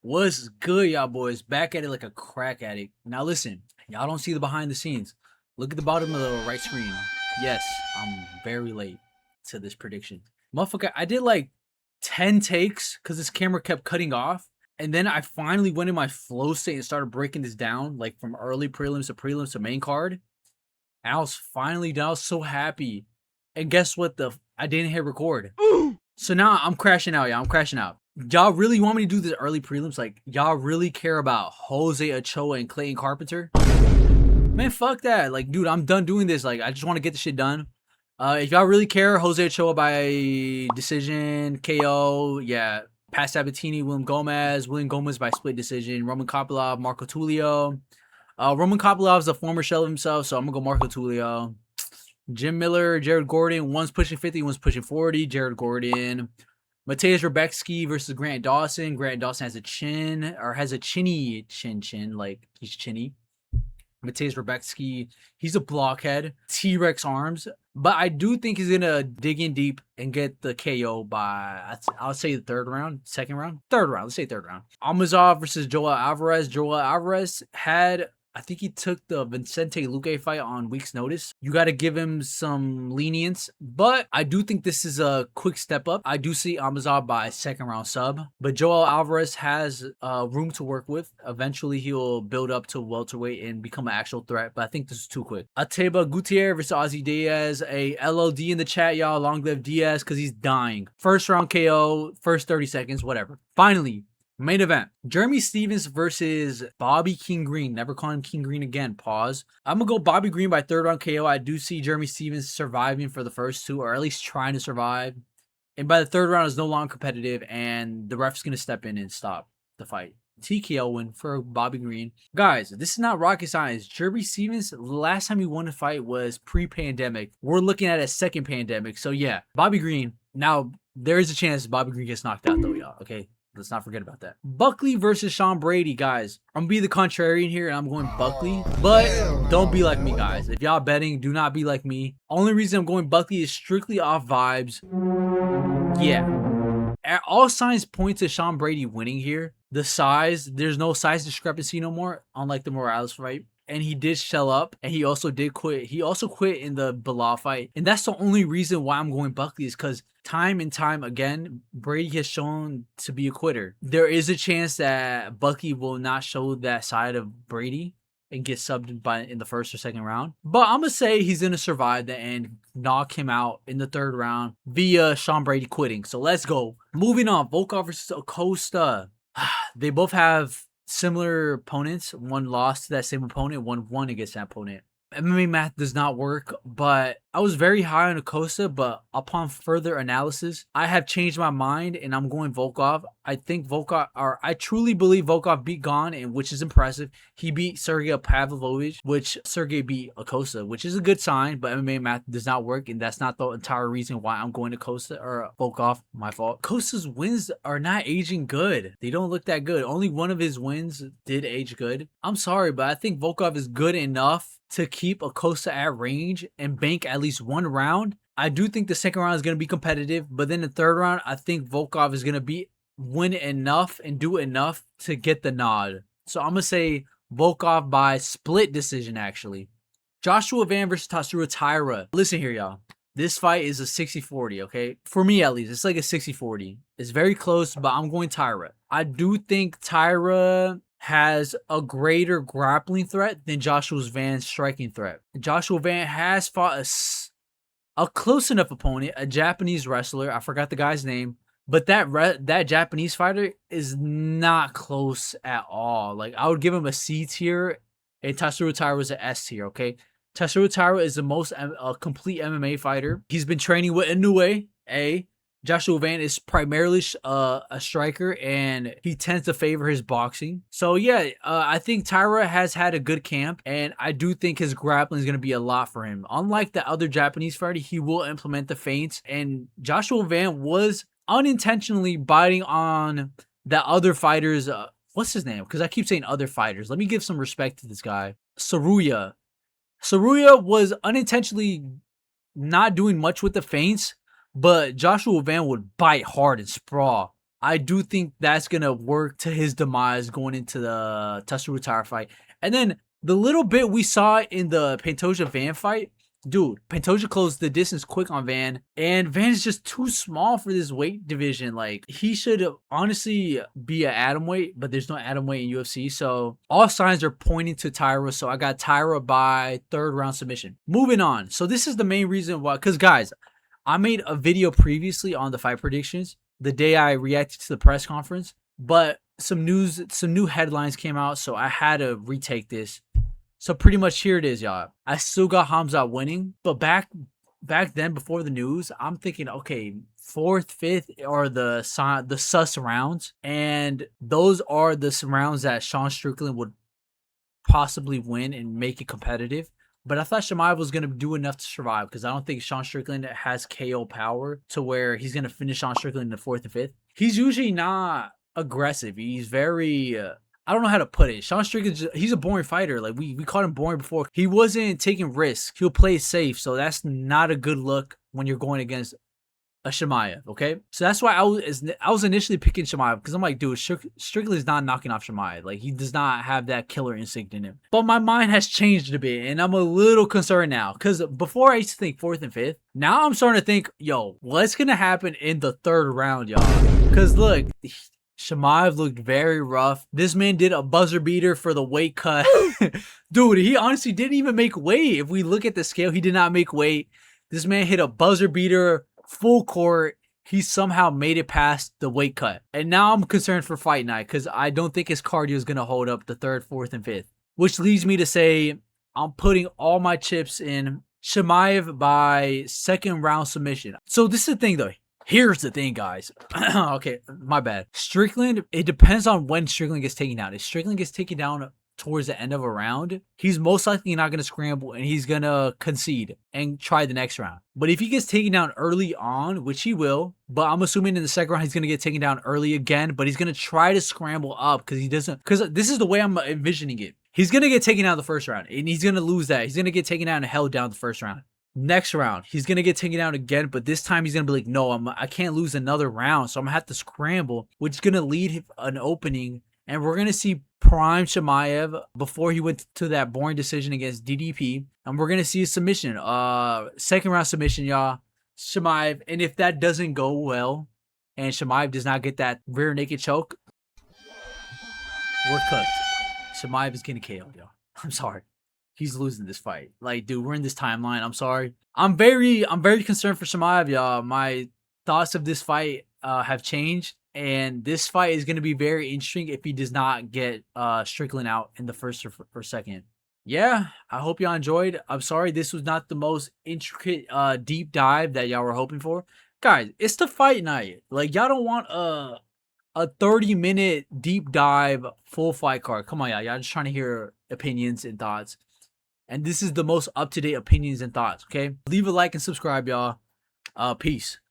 What's good, y'all boys? Back at it like a crack addict. Now listen, y'all don't see the behind the scenes. Look at the bottom of the right screen. Yes, I'm very late to this prediction. Motherfucker, I did like 10 takes because this camera kept cutting off. And then I finally went in my flow state and started breaking this down, like from early prelims to main card. And I was finally done. I was so happy. And guess what? I didn't hit record. So now I'm crashing out, y'all. I'm crashing out. Y'all really want me to do the early prelims? Like, y'all really care about Jose Ochoa and Clayton Carpenter? Man, fuck that. Like, dude, I'm done doing this. Like, I just want to get the shit done. If y'all really care, Jose Ochoa by decision, KO, yeah. Pat Sabatini, William Gomez by split decision, Roman Kopylov, Marco Tulio. Roman Kopylov is a former shell of himself, so I'm going to go Marco Tulio. Jim Miller, Jared Gordon, one's pushing 50, one's pushing 40. Jared Gordon. Mateusz Rebecki versus Grant Dawson. Grant Dawson has a chinny chin, like he's chinny. Mateusz Rebecki, he's a blockhead, T-Rex arms, but I do think he's gonna dig in deep and get the KO by, I'll say the third round. Let's say third round. Almazov versus Joel Alvarez. Joel Alvarez had, I think he took the Vicente Luque fight on week's notice. You got to give him some lenience, but I do think this is a quick step up. I do see Almazov by second round sub, but Joel Alvarez has room to work with. Eventually, he'll build up to welterweight and become an actual threat, but I think this is too quick. Ateba Gutierrez versus Ozzy Diaz. A LOD in the chat, y'all. Long live Diaz because he's dying. First round KO, first 30 seconds, whatever. Finally, main event, Jeremy Stephens versus Bobby King Green. Never call him King Green again. Pause. I'm going to go Bobby Green by third round KO. I do see Jeremy Stephens surviving for the first two, or at least trying to survive. And by the third round, it's no longer competitive, and the ref's going to step in and stop the fight. TKO win for Bobby Green. Guys, this is not rocket science. Jeremy Stephens, the last time he won a fight was pre-pandemic. We're looking at a second pandemic. So yeah, Bobby Green. Now, there is a chance Bobby Green gets knocked out though, y'all. Okay? Let's not forget about that. Buckley versus Sean Brady, guys. I'm gonna be the contrarian here, and I'm going Buckley. But don't be like me, guys. If y'all betting, do not be like me. Only reason I'm going Buckley is strictly off vibes. Yeah. All signs point to Sean Brady winning here. The size, there's no size discrepancy no more, unlike the Morales fight. And he did shell up, and he also did quit. He also quit in the Bilal fight. And that's the only reason why I'm going Buckley, is because time and time again, Brady has shown to be a quitter. There is a chance that Buckley will not show that side of Brady and get subbed in the first or second round. But I'm going to say he's going to survive the end, knock him out in the third round via Sean Brady quitting. So let's go. Moving on, Volkov versus Acosta. They both have similar opponents. One lost to that same opponent, one won against that opponent. MMA math does not work, but I was very high on Acosta, but upon further analysis, I have changed my mind and I'm going Volkov. I truly believe Volkov beat Gon, and which is impressive. He beat Sergey Pavlovich, which Sergey beat Acosta, which is a good sign, but MMA math does not work, and that's not the entire reason why I'm going to Acosta or Volkov. My fault. Acosta's wins are not aging good. They don't look that good. Only one of his wins did age good. I'm sorry, but I think Volkov is good enough to keep Acosta at range and bank at least one round. I do think the second round is going to be competitive, but then the third round, I think Volkov is going to win enough and do enough to get the nod. So I'm going to say Volkov by split decision, actually. Joshua Van versus Tatsuro Taira. Listen here, y'all. This fight is a 60-40, okay? For me, at least. It's like a 60-40. It's very close, but I'm going Taira. I do think Taira has a greater grappling threat than Joshua Van's striking threat. Joshua Van has fought a close enough opponent, a Japanese wrestler. I forgot the guy's name, but that Japanese fighter is not close at all. Like, I would give him a C tier, and Tatsuro Taira was an S tier, okay? Tatsuro Taira is the most complete MMA fighter. He's been training with Inoue, Joshua Van is primarily a striker, and he tends to favor his boxing. So yeah, I think Taira has had a good camp, and I do think his grappling is going to be a lot for him. Unlike the other Japanese fighter, he will implement the feints, and Joshua Van was unintentionally biting on the other fighters. What's his name? Because I keep saying other fighters. Let me give some respect to this guy. Saruya. Saruya was unintentionally not doing much with the feints, but Joshua Van would bite hard and sprawl. I do think that's gonna work to his demise going into the Taira Taira fight. And then the little bit we saw in the Pantoja Van fight, dude, Pantoja closed the distance quick on Van, and Van is just too small for this weight division. Like, he should honestly be an atom weight, but there's no atom weight in UFC. So all signs are pointing to Taira. So I got Taira by 3rd round submission. Moving on. So this is the main reason why, because guys, I made a video previously on the fight predictions the day I reacted to the press conference, but some new headlines came out, so I had to retake this. So pretty much here it is, y'all. I still got Khamzat winning, but back then before the news, I'm thinking, okay, 4th, 5th are the sus rounds, and those are the rounds that Sean Strickland would possibly win and make it competitive. But I thought Chimaev was going to do enough to survive, because I don't think Sean Strickland has KO power to where he's going to finish Sean Strickland in the 4th and 5th. He's usually not aggressive. He's very... I don't know how to put it. Sean Strickland, he's a boring fighter. Like, we caught him boring before. He wasn't taking risks. He'll play safe. So that's not a good look when you're going against a Chimaev, okay? So that's why I was initially picking Chimaev, because I'm like, dude, Strickland's not knocking off Chimaev. Like, he does not have that killer instinct in him. But my mind has changed a bit, and I'm a little concerned now, because before I used to think 4th and 5th. Now I'm starting to think, yo, what's going to happen in the 3rd round, y'all? Because look, Chimaev looked very rough. This man did a buzzer beater for the weight cut. Dude, he honestly didn't even make weight. If we look at the scale, he did not make weight. This man hit a buzzer beater full court. He somehow made it past the weight cut. And now I'm concerned for fight night, because I don't think his cardio is going to hold up the 3rd, 4th, and 5th. Which leads me to say I'm putting all my chips in Chimaev by 2nd round submission. So this is the thing, though. Here's the thing, guys. Okay, my bad. Strickland, it depends on when Strickland gets taken down. If Strickland gets taken down towards the end of a round, he's most likely not going to scramble, and he's going to concede and try the next round. But if he gets taken down early on, which he will, but I'm assuming in the 2nd round he's going to get taken down early again, but he's going to try to scramble up, because this is the way I'm envisioning it. He's going to get taken down the 1st round, and he's going to lose that. He's going to get taken down and held down the 1st round. Next round, he's going to get taken down again, but this time he's going to be like, no, I can't lose another round, so I'm going to have to scramble, which is going to lead an opening. And we're going to see prime Chimaev before he went to that boring decision against DDP. And we're going to see a submission. 2nd round submission, y'all. Chimaev. And if that doesn't go well, and Chimaev does not get that rear naked choke, we're cooked. Chimaev is getting KO'd, y'all. I'm sorry. He's losing this fight. Like, dude, we're in this timeline. I'm sorry. I'm very concerned for Chimaev, y'all. My thoughts of this fight have changed. And this fight is going to be very interesting if he does not get Strickland out in the 1st or 2nd. Yeah, I hope y'all enjoyed. I'm sorry this was not the most intricate deep dive that y'all were hoping for. Guys, it's the fight night. Like, y'all don't want a 30-minute deep dive full fight card. Come on, y'all. Y'all just trying to hear opinions and thoughts. And this is the most up-to-date opinions and thoughts, okay? Leave a like and subscribe, y'all. Peace.